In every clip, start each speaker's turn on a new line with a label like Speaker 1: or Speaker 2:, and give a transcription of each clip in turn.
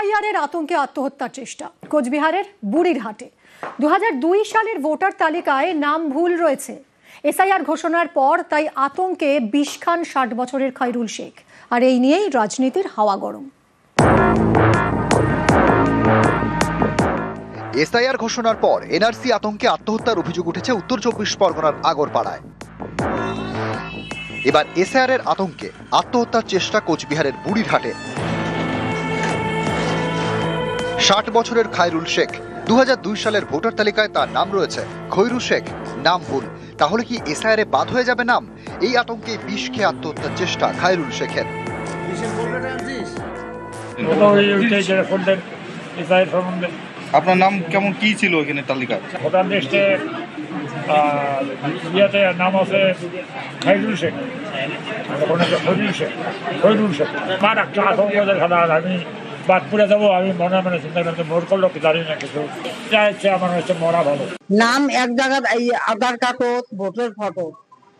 Speaker 1: SIR এর আতঙ্কে আত্মহত্যার চেষ্টা কোচবিহারের বুড়িরহাটে। 2002 সালের ভোটার তালিকায় নাম ভুল রয়েছে। এসআইআর ঘোষণার পর তাই আতঙ্কে বিষ খান 60 বছরের খৈরুল শেখ। আর এই নিয়েই রাজনীতির হাওয়া গরম।
Speaker 2: এসআইআর ঘোষণার পর এনআরসি আতঙ্কে আত্মহত্যার অভিযোগ উঠেছে উত্তর 24 পরগনার আগরপাড়ায়। এবার এসআইআর এর আতঙ্কে আত্মহত্যার চেষ্টা কোচবিহারের বুড়িরহাটে। 60 বছরের খৈরুল শেখ, 2002 সালের ভোটার তালিকায় তার নাম রয়েছে খৈরুল শেখ, নাম ভুল। তাহলে কি এসআইআর এ বাদ হয়ে যাবে নাম? এই আতঙ্কে বিষ খেয়ে আত্মহত্যার চেষ্টা খৈরুল শেখের।
Speaker 3: আপনার নাম কেমন কি ছিল এখানে তালিকা?
Speaker 4: ভোটার লিস্টে ইয়েতে নাম আছে খৈরুল শেখ, খৈরুল শেখ আমার একটা আতঙ্ক দেখা। আমি বাদপুরে যাবো, আমি মনে মনে চিন্তা করতে ভোট করলো কি জানি না কিছু। যা ইচ্ছে আমার হচ্ছে মরা ভালো।
Speaker 5: নাম এক জায়গায় আধার কাগজ ভোটের ফটো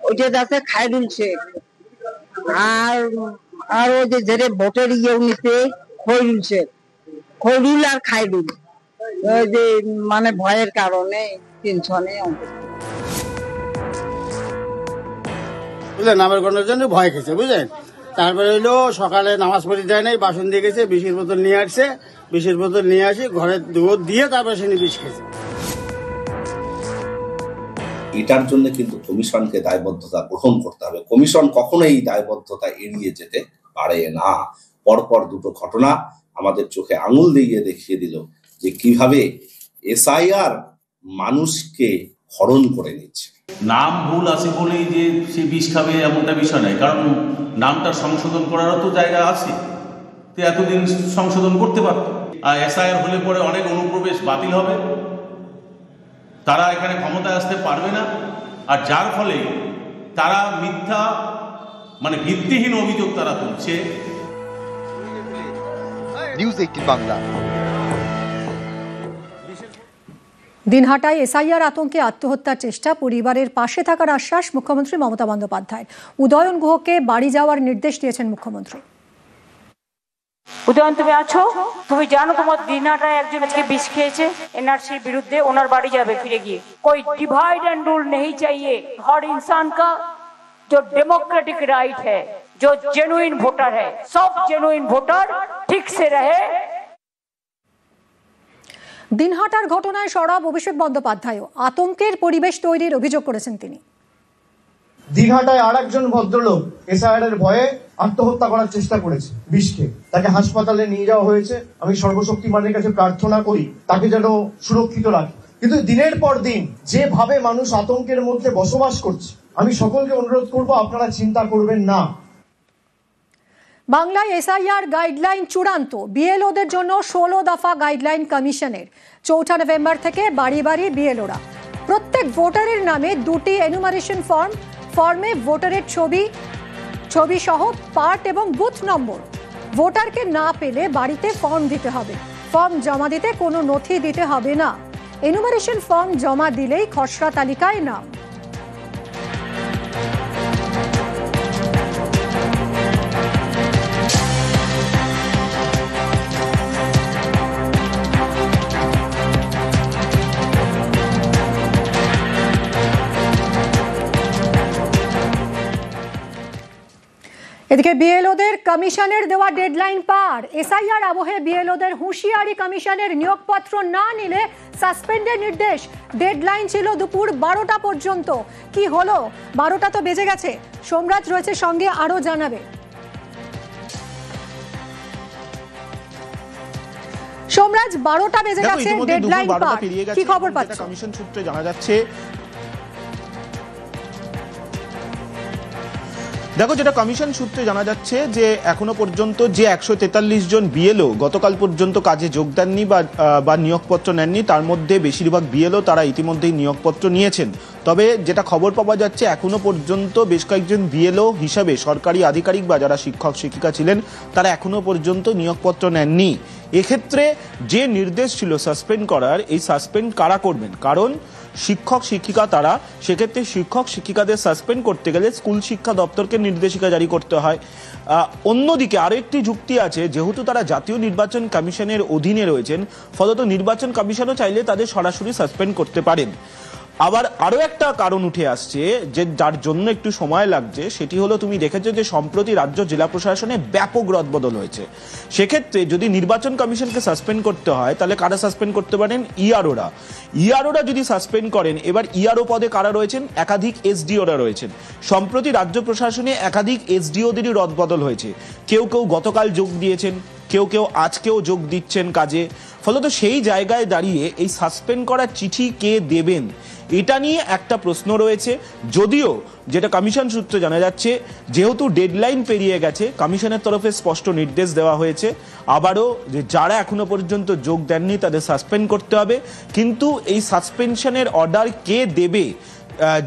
Speaker 5: ওইটা আছে খৈরুল শেখ, আর ওই যে ভোটের নিতে খৈরুল শেখ, খৈরুল আর খৈরুল, ওই যে মানে ভয়ের কারণে টেনশনে
Speaker 6: বুঝলেন, নামের গণের জন্য ভয় খেয়েছে বুঝলেন। তারপরে হইলো সকালে নামাজ পড়ে যায় নাই, বাসন দিয়ে গেছে, বিষের বোতল নিয়ে আসছে, বিষের বোতল নিয়ে আসি ঘরে দুধ দিয়ে তারপরে সে বিষ খেয়েছে।
Speaker 7: এটার জন্য কিন্তু কমিশনকে দায়বদ্ধতা গ্রহণ করতে হবে। কমিশন কখনো এই দায়বদ্ধতা এড়িয়ে যেতে পারে না। পরপর দুটো ঘটনা আমাদের চোখে আঙুল দিয়ে দেখিয়ে দিল যে কিভাবে এসআইআর মানুষকে হরণ করে নিচ্ছে।
Speaker 8: নাম ভুল আছে বলেই যে সে বিষ খাবে এমনটা বিষয় নয়, কারণ নামটা সংশোধন করারও তো জায়গা আছে। তো এতদিন সংশোধন করতে পারত। আর এসআইআর হলে পরে অনেক অনুপ্রবেশ বাতিল হবে, তারা এখানে ক্ষমতায় আসতে পারবে না। আর যার ফলে তারা মিথ্যা মানে ভিত্তিহীন অভিযোগ তারা তুলছে।
Speaker 2: নিউজ 18 বাংলা।
Speaker 1: দিনহাটায় এসআইআর আতঙ্কে আত্মহত্যার চেষ্টা, পরিবারের পাশে থাকার আশ্বাস মুখ্যমন্ত্রী মমতা বন্দ্যোপাধ্যায়। উদয়ন গুহকে বাড়ি যাওয়ার নির্দেশ দিয়েছেন মুখ্যমন্ত্রী।
Speaker 9: উদয়ন, তুমি আছো? তুমি জানো তোমার দিনহাটায় একজন আজকে বিষ খেয়েছে এনআরসির বিরুদ্ধে, ওনার বাড়ি যাবে ফিরে গিয়ে। कोई डिवाइड एंड रूल नहीं चाहिए। हर इंसान का जो डेमोक्रेटिक राइट है, जो जेन्युइन वोटर है, सब जेन्युइन वोटर ठीक से रहे।
Speaker 1: দিনহাটার ঘটনায় সরব অভিষেক বন্দ্যোপাধ্যায়ও। আতঙ্কের পরিবেশ তৈরির অভিযোগ করেছেন তিনি।
Speaker 10: দিনহাটায় আর একজন ভদ্রলোক এসআইআর এর ভয়ে আত্মহত্যা করার চেষ্টা করেছে বিষ খেয়ে। তাকে হাসপাতালে নিয়ে যাওয়া হয়েছে। আমি সর্বশক্তিমানের কাছে প্রার্থনা করি তাকে যেন সুরক্ষিত রাখে। কিন্তু দিনের পর দিন যেভাবে মানুষ আতঙ্কের মধ্যে বসবাস করছে, আমি সকলকে অনুরোধ করব আপনারা চিন্তা করবেন না।
Speaker 1: বাংলায় এসআইআর গাইডলাইন চূড়ান্ত। বিএলওদের জন্য 16 দফা গাইডলাইন কমিশনের। 4 নভেম্বর থেকে বাড়ি বাড়ি বিএলওরা। প্রত্যেক ভোটারের নামে 2টি এনুমারেশন ফর্ম, ফর্মে ভোটারের ছবি সহ পার্ট এবং বুথ নম্বর। ভোটারকে না পেলে বাড়িতে ফর্ম দিতে হবে। ফর্ম জমা দিতে কোনো নথি দিতে হবে না। এনুমারেশন ফর্ম জমা দিলেই খসড়া তালিকায় নাম। এদিকে বিএলওদের কমিশনের দেওয়া ডেডলাইন পার। এসআইআর আবহে বিএলওদের হুঁশিয়ারি, কমিশনের নিয়োগপত্র না নিলে সাসপেন্ডের নির্দেশ। ডেডলাইন ছিল দুপুর 12টা পর্যন্ত। কি হলো? 12টা তো বেজে গেছে। সোমরাজ রয়েছে সঙ্গে, আরো জানাবে। সোমরাজ, 12টা বেজে গেছে, ডেডলাইন পার, কি খবর পাচ্ছ?
Speaker 11: কমিশন সূত্রে জানা যাচ্ছে, দেখো যেটা কমিশন সূত্রে জানা যাচ্ছে যে এখনো পর্যন্ত যে 143 জন বিএলও গতকাল পর্যন্ত কাজে যোগ দেননি বা নিয়োগপত্র নেননি, তার মধ্যে বেশিরভাগ বিএলও তারা ইতিমধ্যেই নিয়োগপত্র নিয়েছেন। তবে যেটা খবর পাওয়া যাচ্ছে এখনো পর্যন্ত বেশ কয়েকজন বিএলও হিসাবে সরকারি আধিকারিক বা যারা শিক্ষক শিক্ষিকা ছিলেন তারা এখনো পর্যন্ত নিয়োগপত্র নেননি। এক্ষেত্রে যে নির্দেশ ছিল সাসপেন্ড করার, এই সাসপেন্ড কারা করবেন? কারণ শিক্ষক শিক্ষিকা তারা, সেক্ষেত্রে শিক্ষক শিক্ষিকাদের সাসপেন্ড করতে গেলে স্কুল শিক্ষা দপ্তরকে নির্দেশিকা জারি করতে হয়। অন্যদিকে আরো একটি যুক্তি আছে, যেহেতু তারা জাতীয় নির্বাচন কমিশনের অধীনে রয়েছেন, ফলত নির্বাচন কমিশনও চাইলে তাদের সরাসরি সাসপেন্ড করতে পারেন। আবার আরো একটা কারণ উঠে আসছে যে যার জন্য একটু সময় লাগছে, সেটি হলো তুমি দেখেছো যে সম্প্রতি রাজ্য জেলা প্রশাসনে ব্যাপক রদবদল হয়েছে। সেক্ষেত্রে যদি নির্বাচন কমিশনকে সাসপেন্ড করতে হয়, তাহলে কারা সাসপেন্ড করতে পারেন? ইআরওরা যদি সাসপেন্ড করেন, এবার ইআরও পদে কারা রয়েছেন? একাধিক এসডিওরা রয়েছেন। সম্প্রতি রাজ্য প্রশাসনে একাধিক এসডিওদেরই রদবদল হয়েছে। কেউ গতকাল যোগ দিয়েছেন, কেউ আজকেও যোগ দিচ্ছেন কাজে। ফলত সেই জায়গায় দাঁড়িয়ে এই সাসপেন্ড করার চিঠি কে দেবেন, এটা নিয়ে একটা প্রশ্ন রয়েছে। যদিও যেটা কমিশন সূত্রে জানা যাচ্ছে, যেহেতু ডেডলাইন পেরিয়ে গেছে, কমিশনের তরফে স্পষ্ট নির্দেশ দেওয়া হয়েছে আবারও যে যারা এখনো পর্যন্ত যোগ দেননি তাদের সাসপেন্ড করতে হবে। কিন্তু এই সাসপেনশনের অর্ডার কে দেবে?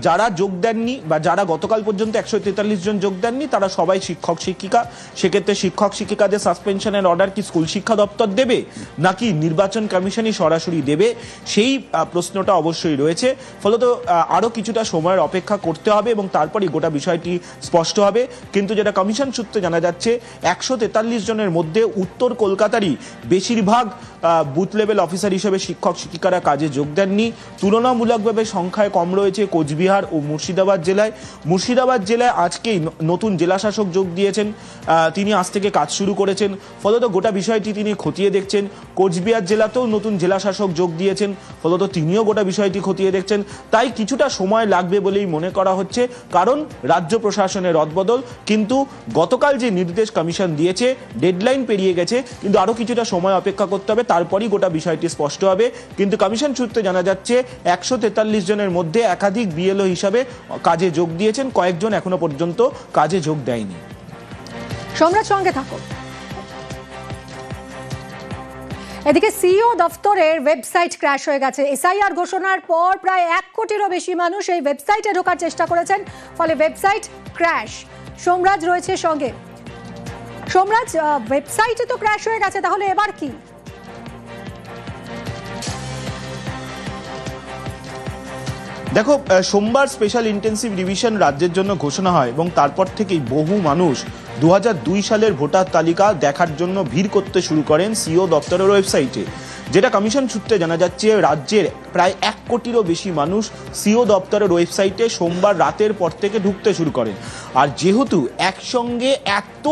Speaker 11: যারা যোগ দেননি বা যারা গতকাল পর্যন্ত 143 জন যোগ দেননি তারা সবাই শিক্ষক শিক্ষিকা। সেক্ষেত্রে শিক্ষক শিক্ষিকাদের সাসপেনশনের অর্ডার কি স্কুল শিক্ষা দপ্তর দেবে নাকি নির্বাচন কমিশনই সরাসরি দেবে, সেই প্রশ্নটা অবশ্যই রয়েছে। ফলত আরও কিছুটা সময়ের অপেক্ষা করতে হবে এবং তারপরই গোটা বিষয়টি স্পষ্ট হবে। কিন্তু যেটা কমিশন সূত্রে জানা যাচ্ছে, 143 জনের মধ্যে উত্তর কলকাতারই বেশিরভাগ বুথ লেভেল অফিসার হিসেবে শিক্ষক শিক্ষিকারা কাজে যোগ দেননি। তুলনামূলকভাবে সংখ্যায় কম রয়েছে কোচবিহার ও মুর্শিদাবাদ জেলায় আজকেই নতুন জেলা শাসক যোগ দিয়েছেন, তিনি আজ থেকে কাজ শুরু করেছেন। ফলত গোটা বিষয়টি তিনি খতিয়ে দেখছেন। কোচবিহার জেলাতেও নতুন জেলা শাসক যোগ দিয়েছেন, ফলত তিনিও গোটা বিষয়টি খতিয়ে দেখছেন। তাই কিছুটা সময় লাগবে বলেই মনে করা হচ্ছে, কারণ রাজ্য প্রশাসনের রদবদল। কিন্তু গতকাল যে নির্দেশ কমিশন দিয়েছে, ডেডলাইন পেরিয়ে গেছে, কিন্তু আরও কিছুটা সময় অপেক্ষা করতে হবে, তারপরই গোটা বিষয়টি স্পষ্ট হবে। কিন্তু কমিশন সূত্রে জানা যাচ্ছে 143 জনের মধ্যে একাধিক বিএলও হিসাবে কাজে যোগ দিয়েছেন, কয়েকজন এখনো পর্যন্ত কাজে যোগ দেয়নি।
Speaker 1: সম্রাট, সঙ্গে থাকো। এদিকে সিইও দফতরের ওয়েবসাইট ক্র্যাশ হয়ে গেছে। এসআইআর ঘোষণার পর প্রায় 1 কোটিরও বেশি মানুষ এই ওয়েবসাইটে ঢোকার চেষ্টা করেছেন, ফলে ওয়েবসাইট ক্র্যাশ। সোমরাজ রয়েছে সঙ্গে। সোমরাজ, ওয়েবসাইটে তো ক্র্যাশ হয়ে গেছে, তাহলে এবার কি?
Speaker 11: দেখো, সোমবার স্পেশাল ইন্টেন্সিভ রিভিশন রাজ্যের জন্য ঘোষণা হয় এবং তারপর থেকেই বহু মানুষ 2002 সালের ভোটার তালিকা দেখার জন্য ভিড় করতে শুরু করেন সিইও দপ্তরের ওয়েবসাইটে। যেটা কমিশন সূত্রে জানা যাচ্ছে, রাজ্যের প্রায় 1 কোটিরও বেশি মানুষ সিইও দপ্তরের ওয়েবসাইটে সোমবার রাতের পর থেকে ঢুকতে শুরু করেন। আর যেহেতু একসঙ্গে এত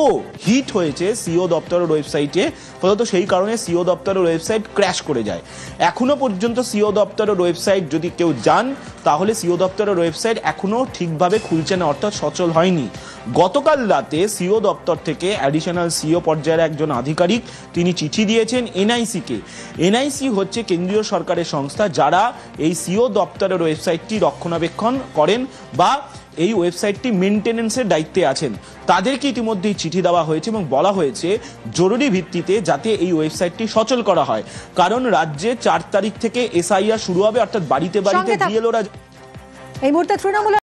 Speaker 11: হিট হয়েছে সিইও দপ্তরের ওয়েবসাইটে, ফলত সেই কারণে সিইও দপ্তরের ওয়েবসাইট ক্র্যাশ করে যায়। এখনো পর্যন্ত সিইও দপ্তরের ওয়েবসাইট যদি কেউ যান, তাহলে সিইও দপ্তরের ওয়েবসাইট এখনো ঠিকভাবে খুলছে না, অর্থাৎ সচল হয়নি। গতকাল রাতে সিইও দপ্তর থেকে অ্যাডিশনাল সিইও পর্যায়ের একজন আধিকারিক তিনি চিঠি দিয়েছেন এনআইসিকে। এনআইসি হচ্ছে কেন্দ্রীয় সরকারের সংস্থা যারা এই সিইও দপ্তরের ওয়েবসাইটটি রক্ষণাবেক্ষণ করেন বা এই ওয়েবসাইটটি মেনটেনেন্সের দায়িত্বে আছেন। তাদেরকে ইতিমধ্যেই চিঠি দেওয়া হয়েছে এবং বলা হয়েছে জরুরি ভিত্তিতে যাতে এই ওয়েবসাইটটি সচল করা হয়, কারণ রাজ্যে 4 তারিখ থেকে এসআইআর শুরু হবে, অর্থাৎ বাড়িতে বাড়িতে বিএলওরা।
Speaker 1: এই মুহূর্তে তৃণমূল